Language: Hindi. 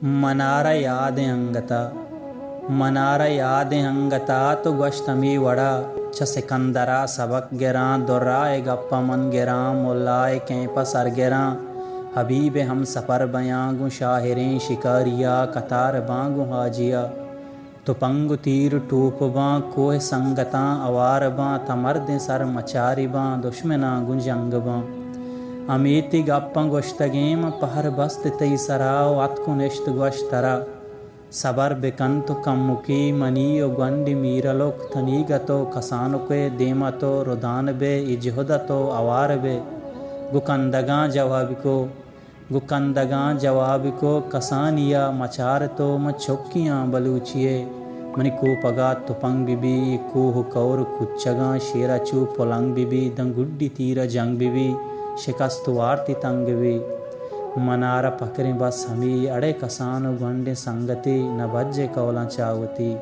मनार याद अंगता तो गोश्तमी वड़ा छ सिकंदरा सबक गिरा दुर्राए गप्पा मन गिरा मुल्लाए कैंप सर गिरा हबीब हम सफ़र बयागु शाहिरें शिकारिया कतार बांगु हाजिया तुपंग तीर टूप बाँ कोह संगता अवार बाँ तमर्द सर मचारी बाँ दुश्मना गुंजंग बाँ अमीति गप्पं गोश्तगेम पहर बस्त तई सराव अतकु निश्त गोश्तरा सबर बेकंतु कम्मुकी मनीयो गंडि मीरलोक तनीगतो कसानुके देमतो रुदानबे इजहुदतो अवारबे गुकंदगा जवाबिको कसानिया मचारतो मछोक्कियाँ बलूचिए मनिको पगा तुपंग बिबी कोह कौर कुच्चगा शेराचू पोलंग बिबी दंगुड्डी तीर जंग बिबी शिकस्तुवार्ति तंगवी मनार पकड़े बस हमी अड़े कसानु गंडे संगति न बज्जे कौला चावती